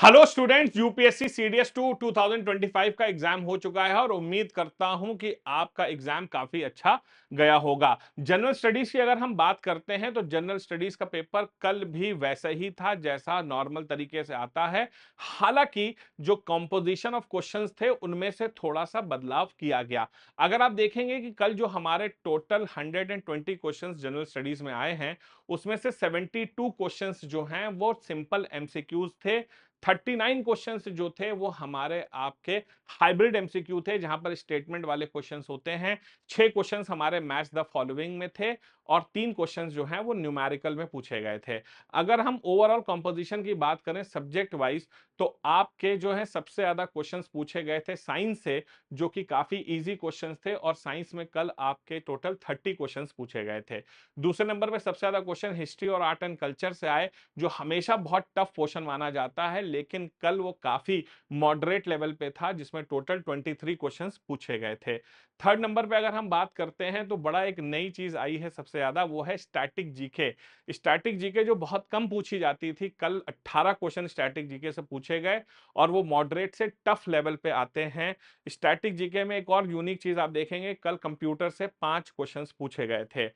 Hello students, UPSC CDS 2 2025 का exam हो चुका है और उम्मीद करता हूं कि आपका एग्जाम काफी अच्छा गया होगा। जनरल स्टडीज की अगर हम बात करते हैं तो जनरल स्टडीज का पेपर कल भी वैसा ही था जैसा नॉर्मल तरीके से आता है। हालांकि जो कंपोजिशन ऑफ क्वेश्चंस थे उनमें से थोड़ा सा बदलाव किया गया। अगर आप देखेंगे कि कल जो हमारे टोटल 120 क्वेश्चंस जनरल स्टडीज में आए हैं उसमें से 72 क्वेश्चंस जो हैं वो सिंपल एमसीक्यूज थे। 39 क्वेश्चंस जो थे वो हमारे आपके हाइब्रिड एमसीक्यू थे जहां पर स्टेटमेंट वाले क्वेश्चंस होते हैं। 6 क्वेश्चंस हमारे मैच द फॉलोइंग में थे और 3 क्वेश्चंस जो हैं वो न्यूमेरिकल में पूछे गए थे। अगर हम ओवरऑल कंपोजिशन की बात करें सब्जेक्ट वाइज तो आपके जो है सबसे ज्यादा क्वेश्चंस पूछे गए थे साइंस से, जो कि काफी इजी क्वेश्चंस थे और साइंस में कल आपके टोटल 30 क्वेश्चंस पूछे गए थे। दूसरे नंबर पे सबसे ज्यादा क्वेश्चन हिस्ट्री और आर्ट एंड कल्चर से आए, जो हमेशा बहुत टफ पोर्शन माना जाता है, लेकिन कल वो काफी मॉडरेट लेवल पे था जिसमें टोटल 23 क्वेश्चंस पूछे गए थे। थर्ड नंबर पे अगर हम बात करते हैं तो बड़ा एक नई चीज आई है सबसे ज्यादा, वो है स्टैटिक जीके। स्टैटिक जीके जो बहुत कम पूछी जाती थी, कल 18 क्वेश्चन स्टैटिक जीके से पूछे गए और वो मॉडरेट से टफ लेवल पे आते हैं। स्टैटिक जीके में एक और यूनिक चीज आप देखेंगे, कल कंप्यूटर से 5 क्वेश्चंस पूछे गए थे।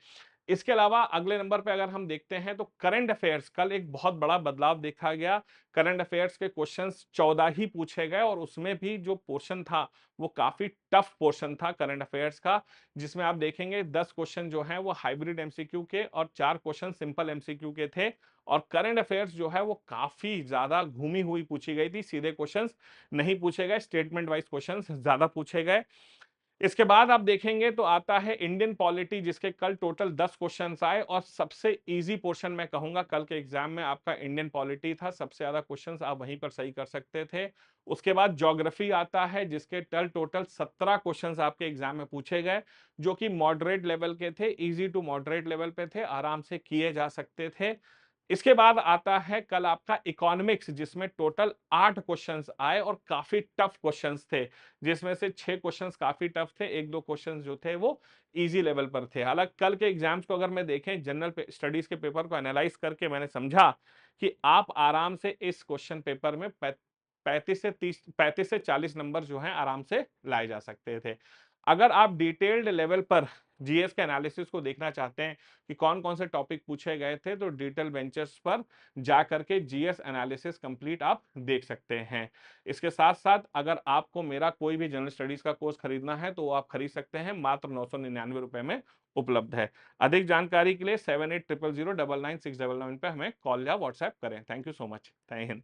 इसके अलावा अगले नंबर पे अगर हम देखते हैं तो करंट अफेयर्स, कल एक बहुत बड़ा बदलाव देखा गया। करंट अफेयर्स के क्वेश्चंस 14 ही पूछे गए और उसमें भी जो पोर्शन था वो काफी टफ पोर्शन था करंट अफेयर्स का, जिसमें आप देखेंगे 10 क्वेश्चन जो हैं वो हाइब्रिड एमसीक्यू के और 4 क्वेश्चन सिंपल एमसीक्यू के थे। और करंट अफेयर्स जो है वो काफी ज्यादा घूमी हुई पूछी गई थी, सीधे क्वेश्चंस नहीं पूछे गए, स्टेटमेंट वाइज क्वेश्चंस ज्यादा पूछे गए। इसके बाद आप देखेंगे तो आता है इंडियन पॉलिटी, जिसके कल टोटल 10 क्वेश्चंस आए और सबसे इजी पोर्शन मैं कहूंगा कल के एग्जाम में आपका इंडियन पॉलिटी था। सबसे ज्यादा क्वेश्चंस आप वहीं पर सही कर सकते थे। उसके बाद ज्योग्राफी आता है जिसके कल टोटल 17 क्वेश्चंस आपके एग्जाम में पूछे गए, जो कि मॉडरेट लेवल के थे, इजी टू मॉडरेट लेवल पे थे, आराम से किए जा सकते थे। इसके बाद आता है कल आपका इकोनॉमिक्स, जिसमें टोटल 8 क्वेश्चंस आए और काफी टफ क्वेश्चंस थे, जिसमें से 6 क्वेश्चंस काफी टफ थे, एक दो क्वेश्चंस जो थे वो इजी लेवल पर थे। हालांकि कल के एग्जाम्स को अगर मैं देखें, जनरल स्टडीज के पेपर को एनालाइज करके मैंने समझा कि आप आराम से इस क्वेश्चन पेपर में 35 से 40 नंबर जो हैं आराम से लाए जा सकते थे। अगर आप डिटेल्ड लेवल पर जीएस के एनालिसिस को देखना चाहते हैं कि कौन कौन से टॉपिक पूछे गए थे, तो डिटेल बेंचेस पर जा करके जीएस एनालिसिस कंप्लीट आप देख सकते हैं। इसके साथ साथ अगर आपको मेरा कोई भी जनरल स्टडीज का कोर्स खरीदना है तो वो आप खरीद सकते हैं, मात्र 999 रुपए में उपलब्ध है। अधिक जानकारी के लिए 7800099699 पे हमें कॉल या व्हाट्सएप करें। Thank you so much. जय हिंद।